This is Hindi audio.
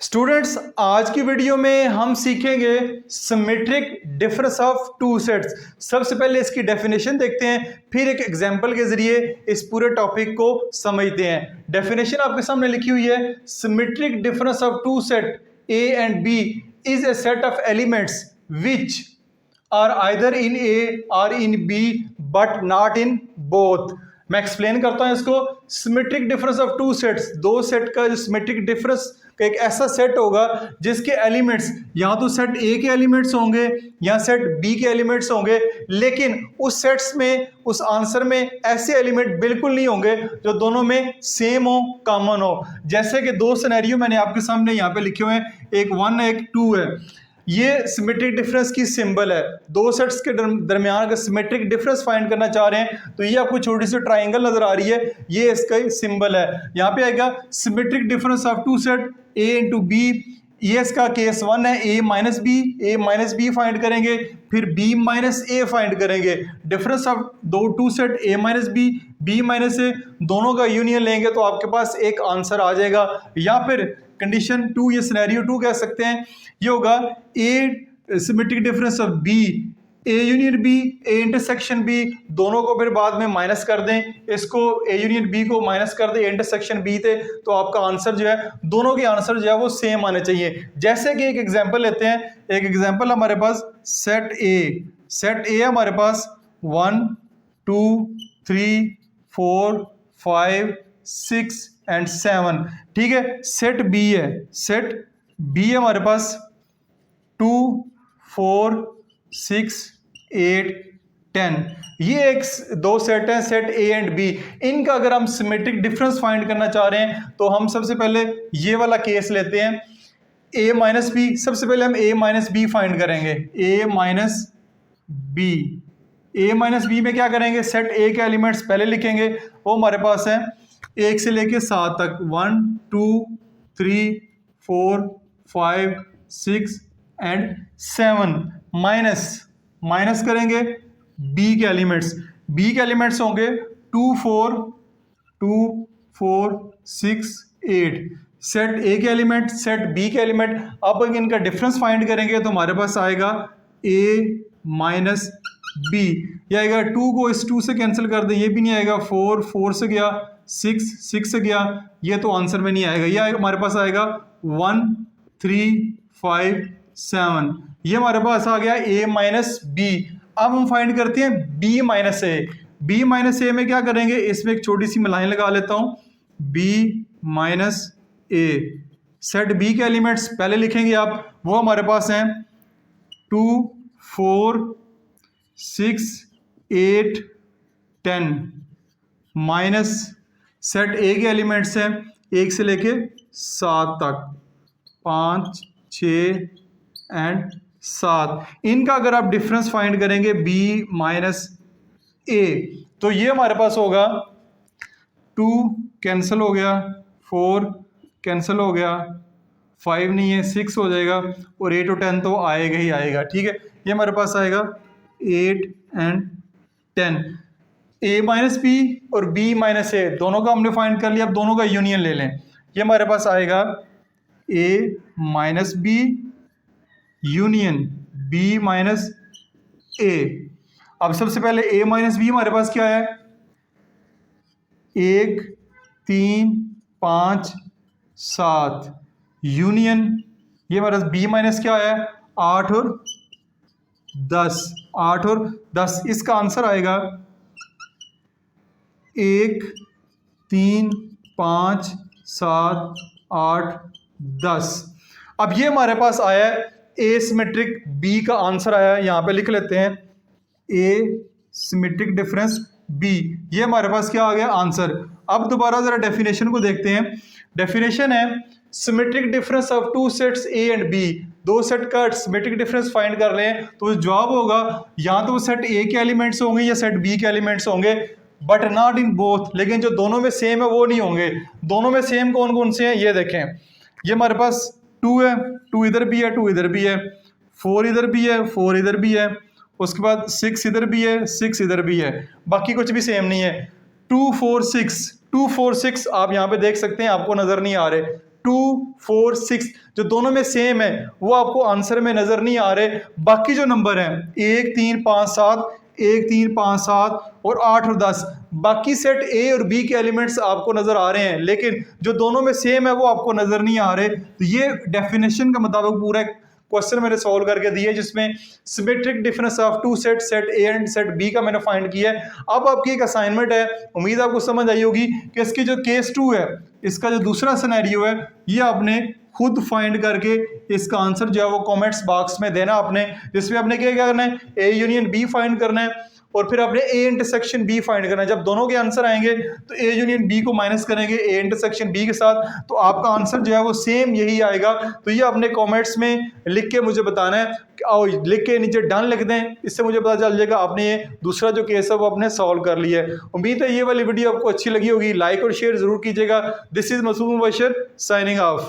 स्टूडेंट्स, आज की वीडियो में हम सीखेंगे symmetric difference of two sets. सबसे पहले इसकी डेफिनेशन देखते हैं, फिर एक एग्जांपल के जरिए इस पूरे टॉपिक को समझते हैं। डेफिनेशन आपके सामने लिखी हुई है, symmetric difference of two set A and B is a set of elements which are either in A और in B but not in both. मैं एक्सप्लेन करता हूं इसको। Symmetric difference of two sets, दो सेट का जो सिमेट्रिक डिफरेंस का एक ऐसा सेट होगा जिसके एलिमेंट्स या तो सेट ए के एलिमेंट्स होंगे या सेट बी के एलिमेंट्स होंगे, लेकिन उस सेट्स में, उस आंसर में ऐसे एलिमेंट बिल्कुल नहीं होंगे जो दोनों में सेम हो, कॉमन हो। जैसे कि दो सिनेरियो मैंने आपके सामने यहाँ पे लिखे हुए हैं, एक 1 एक 2 है। ये सिमेट्रिक डिफरेंस की सिंबल है। दो सेट्स के दरमियान अगर सिमेट्रिक डिफरेंस फाइंड करना चाह रहे हैं तो ये आपको छोटी सी ट्राइंगल नजर आ रही है, ये इसका सिंबल है। यहाँ पे आएगा symmetric difference of two set A into B. ये इसका केस 1 है, ए माइनस बी फाइंड करेंगे, फिर बी माइनस ए फाइंड करेंगे। डिफरेंस ऑफ दो two set A minus B minus A, दोनों का यूनियन लेंगे तो आपके पास एक आंसर आ जाएगा। या फिर कंडीशन 2, ये सिनेरियो 2 कह सकते हैं, ये होगा A symmetric difference of B A union B, A intersection B, दोनों को फिर बाद में माइनस कर दें, इसको ए यूनियन बी को माइनस कर दें इंटरसेक्शन बी थे, तो आपका आंसर जो है, दोनों के आंसर जो है वो सेम आने चाहिए। जैसे कि एक एग्जांपल लेते हैं, एक एग्जांपल हमारे पास सेट ए हमारे पास 1 2 3 4 5 6 एंड 7, ठीक है। सेट बी है हमारे पास 2 4 6 8 10। ये एक दो सेट हैं, सेट ए एंड बी। इनका अगर हम सिमेट्रिक डिफरेंस फाइंड करना चाह रहे हैं तो हम सबसे पहले ये वाला केस लेते हैं, ए माइनस बी। सबसे पहले हम ए माइनस बी फाइंड करेंगे, ए माइनस बी में क्या करेंगे, सेट ए के एलिमेंट्स पहले लिखेंगे, वो हमारे पास है 1 से लेके 7 तक, 1 2 3 4 5 6 एंड 7। माइनस करेंगे बी के एलिमेंट्स होंगे 2 4 6 8। सेट ए के एलिमेंट, सेट बी के एलिमेंट। अब इनका डिफरेंस फाइंड करेंगे तो हमारे पास आएगा ए माइनस बी। ये आएगा 2 को इस 2 से कैंसिल कर दें, ये भी नहीं आएगा, 4 से गया, 6 से गया, ये तो आंसर में नहीं आएगा। ये आएगा हमारे पास आएगा 1 3 5 7। ये हमारे पास आ गया ए माइनस बी। अब हम फाइंड करते हैं बी माइनस ए में क्या करेंगे, इसमें एक छोटी सी मैं लाइन लगा लेता हूं, बी माइनस ए। सेट बी के एलिमेंट्स पहले लिखेंगे आप, वो हमारे पास हैं 2 4 6 8 10 माइनस सेट ए के एलिमेंट्स हैं 1 से लेके 7 तक, 5 6 एंड 7। इनका अगर आप डिफरेंस फाइंड करेंगे बी माइनस ए, तो ये हमारे पास होगा 2 कैंसिल हो गया, 4 कैंसिल हो गया, 5 नहीं है, 6 हो जाएगा, और 8 और 10 तो आएगा ही आएगा, ठीक है। ये हमारे पास आएगा 8 एंड 10। ए माइनस बी और बी माइनस ए दोनों का हमने फाइंड कर लिया, अब दोनों का यूनियन ले लें। ये हमारे पास आएगा A minus B union B minus A. अब सबसे पहले ए माइनस बी हमारे पास क्या है, 1 3 5 7 यूनियन, ये हमारे पास बी माइनस क्या है, 8 और 10। इसका आंसर आएगा 1 3 5 7 8 10। अब ये हमारे पास आया है ए सिमेट्रिक बी का आंसर आया है, यहां पे लिख लेते हैं ए सिमेट्रिक डिफरेंस बी। ये हमारे पास क्या आ गया, आंसर। अब दोबारा जरा डेफिनेशन को देखते हैं। डेफिनेशन है symmetric difference of two sets A and B. दो सेट का सिमेट्रिक डिफरेंस फाइंड कर रहे हैं तो जवाब होगा या तो सेट ए के एलिमेंट्स होंगे या सेट बी के एलिमेंट्स होंगे, बट नॉट इन बोथ। लेकिन जो दोनों में सेम है वो नहीं होंगे। दोनों में सेम कौन कौन से हैं, ये देखें। ये हमारे पास 2 है, 2 इधर भी है, 2 इधर भी है, 4 इधर भी है, 4 इधर भी है, उसके बाद 6 इधर भी है, 6 इधर भी है, बाकी कुछ भी सेम नहीं है। 2 4 6 आप यहाँ पे देख सकते हैं, आपको नजर नहीं आ रहे, 2 4 6 जो दोनों में सेम है वो आपको आंसर में नजर नहीं आ रहे। बाकी जो नंबर हैं 1 3 5 7, 1 3 5 7 और 8 और 10, बाकी सेट ए और बी के एलिमेंट्स आपको नजर आ रहे हैं, लेकिन जो दोनों में सेम है वो आपको नजर नहीं आ रहे। तो ये डेफिनेशन का मुताबिक पूरा क्वेश्चन मैंने सॉल्व करके दिया है, जिसमें symmetric difference of two set, set A and set B का मैंने फाइंड किया है। अब आपकी एक असाइनमेंट है, उम्मीद आपको समझ आई होगी कि इसकी जो केस 2 है, इसका जो दूसरा सिनेरियो है, ये आपने खुद फाइंड करके इसका आंसर जो है वो कमेंट्स बॉक्स में देना आपने, जिसमें आपने क्या करना है, ए यूनियन बी फाइंड करना है और फिर आपने ए इंटरसेक्शन बी फाइंड करना है। जब दोनों के आंसर आएंगे तो ए यूनियन बी को माइनस करेंगे ए इंटरसेक्शन बी के साथ, तो आपका आंसर जो है वो सेम यही आएगा। तो ये आपने कमेंट्स में लिख के मुझे बताना है, और लिख के नीचे डन लिख दें, इससे मुझे पता चल जाएगा आपने ये दूसरा जो केस है वो आपने सॉल्व कर लिया है। उम्मीद है ये वाली वीडियो आपको अच्छी लगी होगी, लाइक और शेयर जरूर कीजिएगा। This is Masood Mubashar signing of.